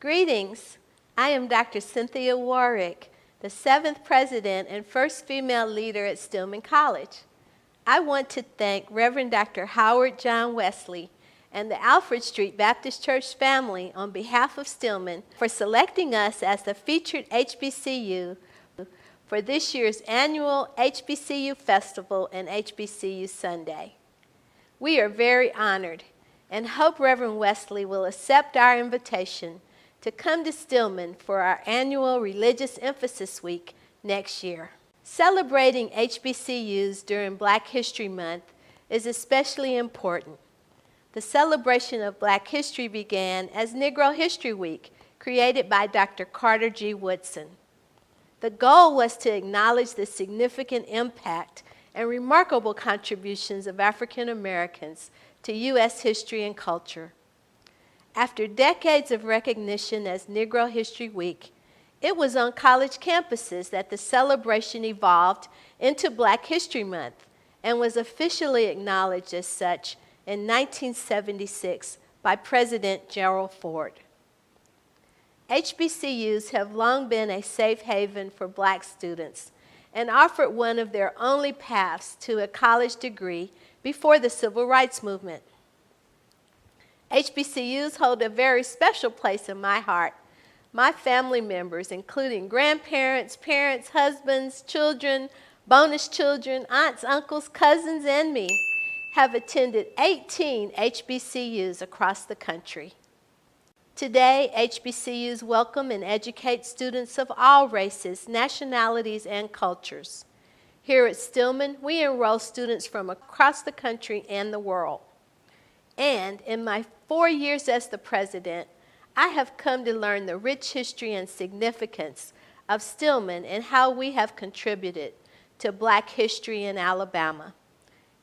Greetings. I am Dr. Cynthia Warrick, the 7th president and first female leader at Stillman College. I want to thank Reverend Dr. Howard John Wesley and the Alfred Street Baptist Church family on behalf of Stillman for selecting us as the featured HBCU for this year's annual HBCU Festival and HBCU Sunday. We are very honored and hope Reverend Wesley will accept our invitation to come to Stillman for our annual Religious Emphasis Week next year. Celebrating HBCUs during Black History Month is especially important. The celebration of Black history began as Negro History Week, created by Dr. Carter G. Woodson. The goal was to acknowledge the significant impact and remarkable contributions of African Americans to U.S. history and culture. After decades of recognition as Negro History Week, it was on college campuses that the celebration evolved into Black History Month and was officially acknowledged as such in 1976 by President Gerald Ford. HBCUs have long been a safe haven for Black students and offered one of their only paths to a college degree before the Civil Rights Movement. HBCUs hold a very special place in my heart. My family members, including grandparents, parents, husbands, children, bonus children, aunts, uncles, cousins, and me, have attended 18 HBCUs across the country. Today, HBCUs welcome and educate students of all races, nationalities, and cultures. Here at Stillman, we enroll students from across the country and the world. And in my 4 years as the president, I have come to learn the rich history and significance of Stillman and how we have contributed to Black history in Alabama.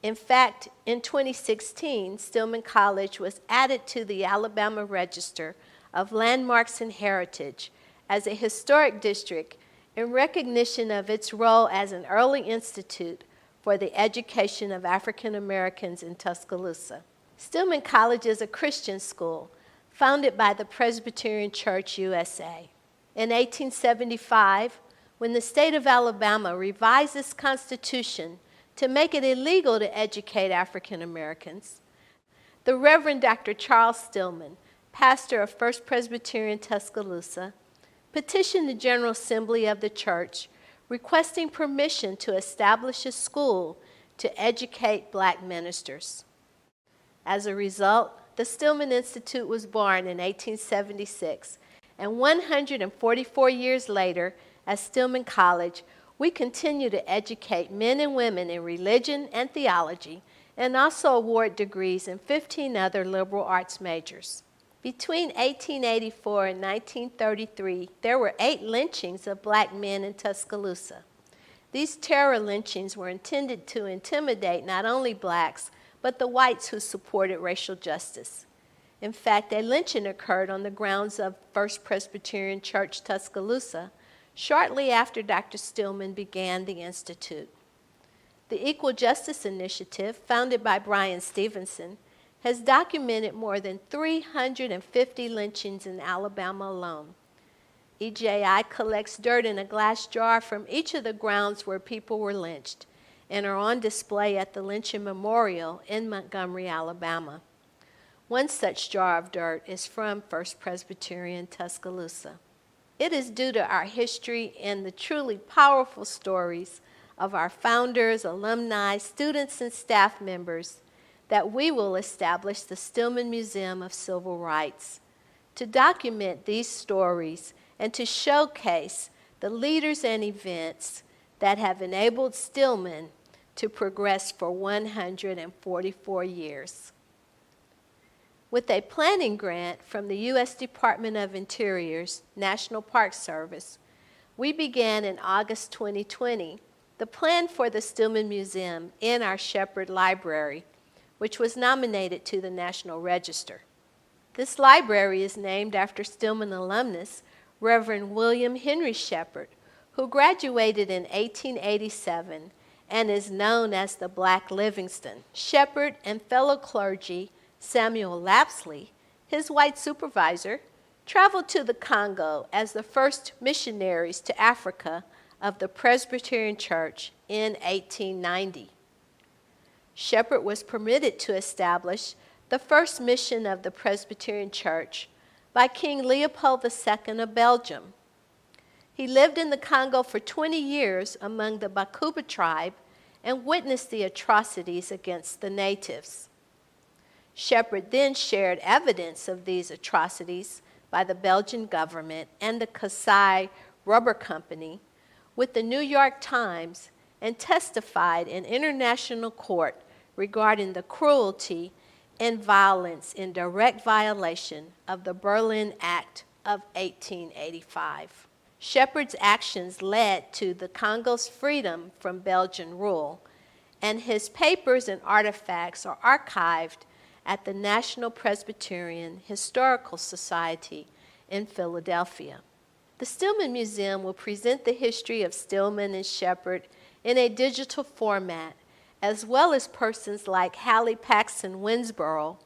In fact, in 2016, Stillman College was added to the Alabama Register of Landmarks and Heritage as a historic district in recognition of its role as an early institute for the education of African Americans in Tuscaloosa. Stillman College is a Christian school founded by the Presbyterian Church USA. In 1875, when the state of Alabama revised its constitution to make it illegal to educate African Americans, the Reverend Dr. Charles Stillman, pastor of First Presbyterian Tuscaloosa, petitioned the General Assembly of the church requesting permission to establish a school to educate Black ministers. As a result, the Stillman Institute was born in 1876, and 144 years later, at Stillman College, we continue to educate men and women in religion and theology, and also award degrees in 15 other liberal arts majors. Between 1884 and 1933, there were 8 lynchings of Black men in Tuscaloosa. These terror lynchings were intended to intimidate not only Blacks, but the whites who supported racial justice. In fact, a lynching occurred on the grounds of First Presbyterian Church, Tuscaloosa, shortly after Dr. Stillman began the Institute. The Equal Justice Initiative, founded by Bryan Stevenson, has documented more than 350 lynchings in Alabama alone. EJI collects dirt in a glass jar from each of the grounds where people were lynched and are on display at the Lynching Memorial in Montgomery, Alabama. One such jar of dirt is from First Presbyterian Tuscaloosa. It is due to our history and the truly powerful stories of our founders, alumni, students, and staff members that we will establish the Stillman Museum of Civil Rights to document these stories and to showcase the leaders and events that have enabled Stillman to progress for 144 years. With a planning grant from the U.S. Department of Interior's National Park Service, we began in August 2020 the plan for the Stillman Museum in our Sheppard Library, which was nominated to the National Register. This library is named after Stillman alumnus Reverend William Henry Sheppard, who graduated in 1887 and is known as the Black Livingston. Sheppard and fellow clergy Samuel Lapsley, his white supervisor, traveled to the Congo as the first missionaries to Africa of the Presbyterian Church in 1890. Sheppard was permitted to establish the first mission of the Presbyterian Church by King Leopold II of Belgium. He lived in the Congo for 20 years among the Bakuba tribe and witnessed the atrocities against the natives. Sheppard then shared evidence of these atrocities by the Belgian government and the Kasai Rubber Company with the New York Times and testified in international court regarding the cruelty and violence in direct violation of the Berlin Act of 1885. Sheppard's actions led to the Congo's freedom from Belgian rule, and his papers and artifacts are archived at the National Presbyterian Historical Society in Philadelphia. The Stillman Museum will present the history of Stillman and Sheppard in a digital format, as well as persons like Hallie Paxson Winsborough,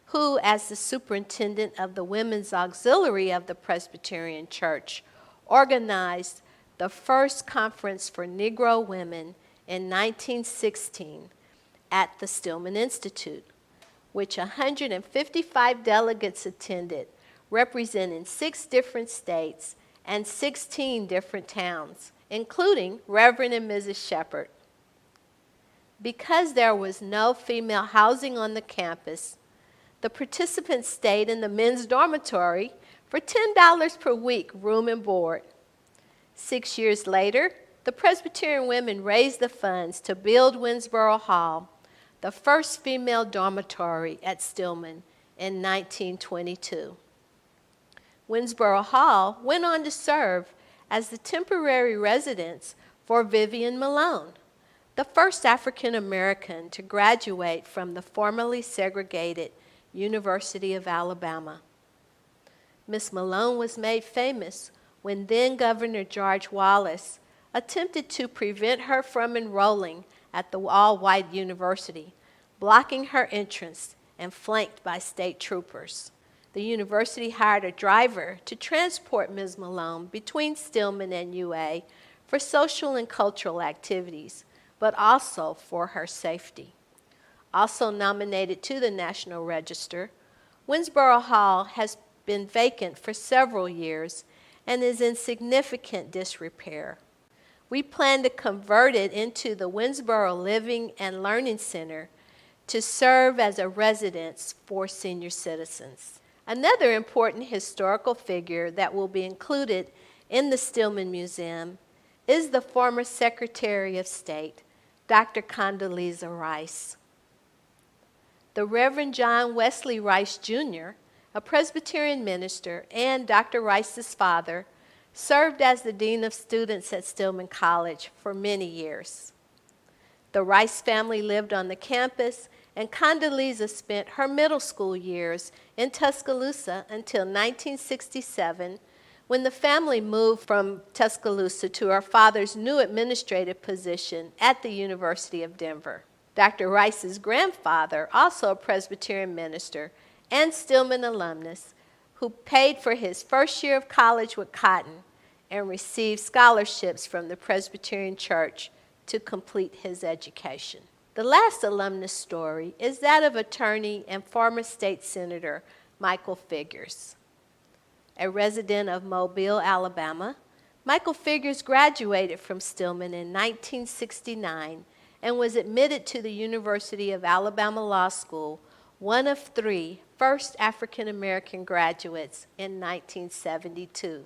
who, as the superintendent of the Women's Auxiliary of the Presbyterian Church, organized the first conference for Negro women in 1916 at the Stillman Institute, which 155 delegates attended, representing 6 different states and 16 different towns, including Reverend and Mrs. Sheppard. Because there was no female housing on the campus, the participants stayed in the men's dormitory for $10 per week, room and board. 6 years later, the Presbyterian women raised the funds to build Winsboro Hall, the first female dormitory at Stillman, in 1922. Winsboro Hall went on to serve as the temporary residence for Vivian Malone, the first African American to graduate from the formerly segregated University of Alabama. Miss Malone was made famous when then-Governor George Wallace attempted to prevent her from enrolling at the all-white university, blocking her entrance and flanked by state troopers. The university hired a driver to transport Ms. Malone between Stillman and UA for social and cultural activities, but also for her safety. Also nominated to the National Register, Winsboro Hall has been vacant for several years and is in significant disrepair. We plan to convert it into the Winsboro Living and Learning Center to serve as a residence for senior citizens. Another important historical figure that will be included in the Stillman Museum is the former Secretary of State, Dr. Condoleezza Rice. The Reverend John Wesley Rice, Jr., a Presbyterian minister and Dr. Rice's father, served as the Dean of Students at Stillman College for many years. The Rice family lived on the campus, and Condoleezza spent her middle school years in Tuscaloosa until 1967, when the family moved from Tuscaloosa to her father's new administrative position at the University of Denver. Dr. Rice's grandfather, also a Presbyterian minister and Stillman alumnus, who paid for his first year of college with cotton and received scholarships from the Presbyterian Church to complete his education. The last alumnus story is that of attorney and former state senator Michael Figures. A resident of Mobile, Alabama, Michael Figures graduated from Stillman in 1969 and was admitted to the University of Alabama Law School, one of 3 first African-American graduates in 1972.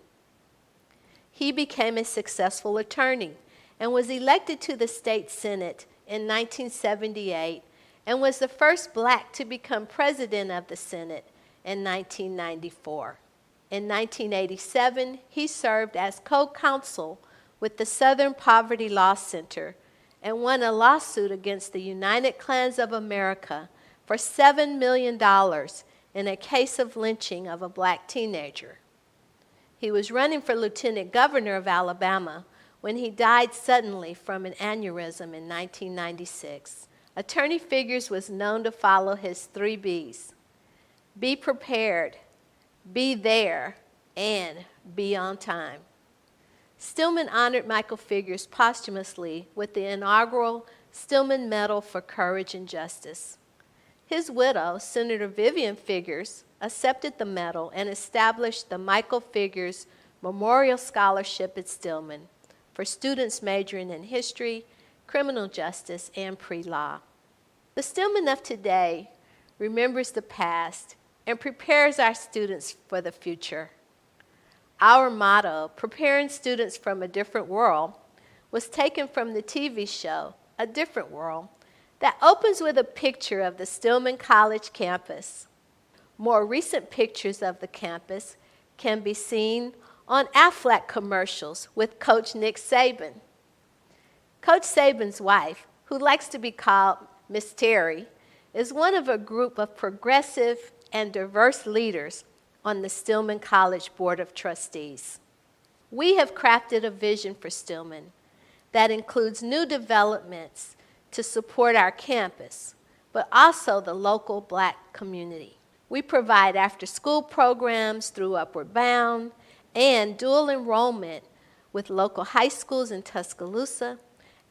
He became a successful attorney and was elected to the state Senate in 1978 and was the first black to become president of the Senate in 1994. In 1987, he served as co-counsel with the Southern Poverty Law Center and won a lawsuit against the United Klans of America for $7 million in a case of lynching of a black teenager. He was running for lieutenant governor of Alabama when he died suddenly from an aneurysm in 1996. Attorney Figures was known to follow his 3 B's: be prepared, be there, and be on time. Stillman honored Michael Figures posthumously with the inaugural Stillman Medal for Courage and Justice. His widow, Senator Vivian Figures, accepted the medal and established the Michael Figures Memorial Scholarship at Stillman for students majoring in history, criminal justice, and pre-law. The Stillman of today remembers the past and prepares our students for the future. Our motto, Preparing Students from a Different World, was taken from the TV show, A Different World, that opens with a picture of the Stillman College campus. More recent pictures of the campus can be seen on Aflac commercials with Coach Nick Saban. Coach Saban's wife, who likes to be called Miss Terry, is one of a group of progressive and diverse leaders on the Stillman College Board of Trustees. We have crafted a vision for Stillman that includes new developments to support our campus, but also the local Black community. We provide after-school programs through Upward Bound and dual enrollment with local high schools in Tuscaloosa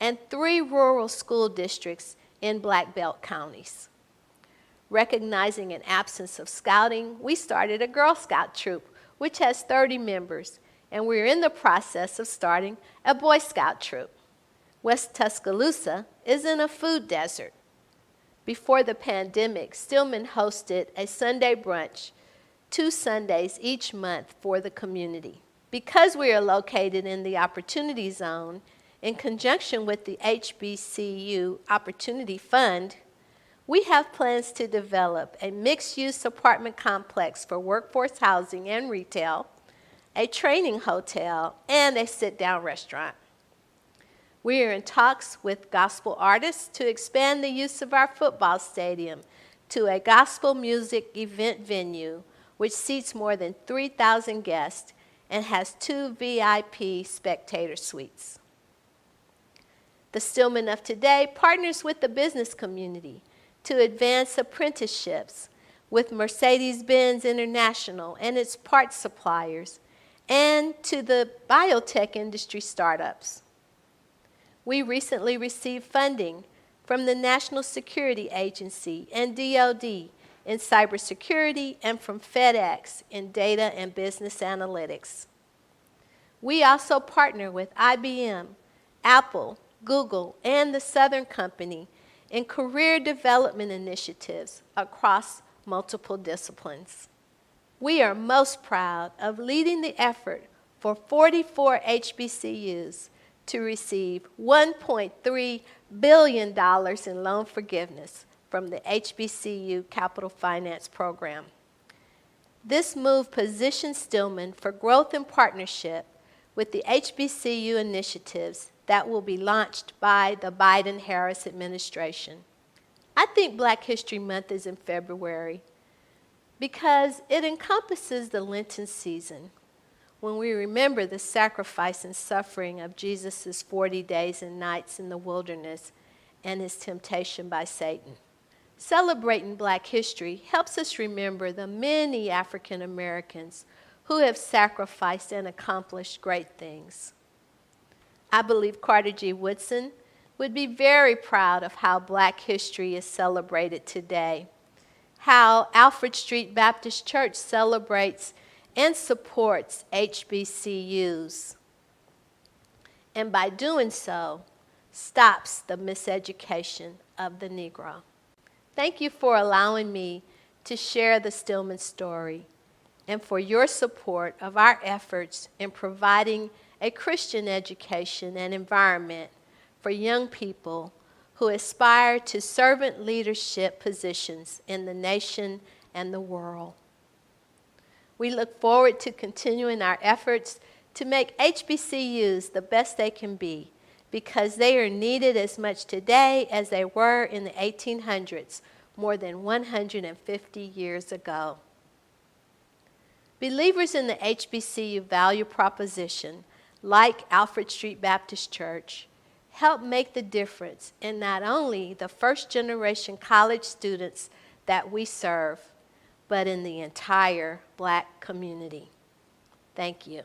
and 3 rural school districts in Black Belt counties. Recognizing an absence of scouting, we started a Girl Scout troop, which has 30 members, and we're in the process of starting a Boy Scout troop. West Tuscaloosa is in a food desert. Before the pandemic, Stillman hosted a Sunday brunch 2 Sundays each month for the community. Because we are located in the Opportunity Zone, in conjunction with the HBCU Opportunity Fund, we have plans to develop a mixed-use apartment complex for workforce housing and retail, a training hotel, and a sit-down restaurant. We are in talks with gospel artists to expand the use of our football stadium to a gospel music event venue, which seats more than 3,000 guests and has 2 VIP spectator suites. The Stillman of today partners with the business community to advance apprenticeships with Mercedes-Benz International and its parts suppliers, and to the biotech industry startups. We recently received funding from the National Security Agency and DoD in cybersecurity and from FedEx in data and business analytics. We also partner with IBM, Apple, Google, and the Southern Company in career development initiatives across multiple disciplines. We are most proud of leading the effort for 44 HBCUs to receive $1.3 billion in loan forgiveness from the HBCU Capital Finance Program. This move positions Stillman for growth and partnership with the HBCU initiatives that will be launched by the Biden-Harris administration. I think Black History Month is in February because it encompasses the Lenten season, when we remember the sacrifice and suffering of Jesus' 40 days and nights in the wilderness and his temptation by Satan. Celebrating Black history helps us remember the many African Americans who have sacrificed and accomplished great things. I believe Carter G. Woodson would be very proud of how Black history is celebrated today, how Alfred Street Baptist Church celebrates and supports HBCUs, and by doing so, stops the miseducation of the Negro. Thank you for allowing me to share the Stillman story and for your support of our efforts in providing a Christian education and environment for young people who aspire to servant leadership positions in the nation and the world. We look forward to continuing our efforts to make HBCUs the best they can be, because they are needed as much today as they were in the 1800s, more than 150 years ago. Believers in the HBCU value proposition, like Alfred Street Baptist Church, help make the difference in not only the first-generation college students that we serve, but in the entire Black community. Thank you.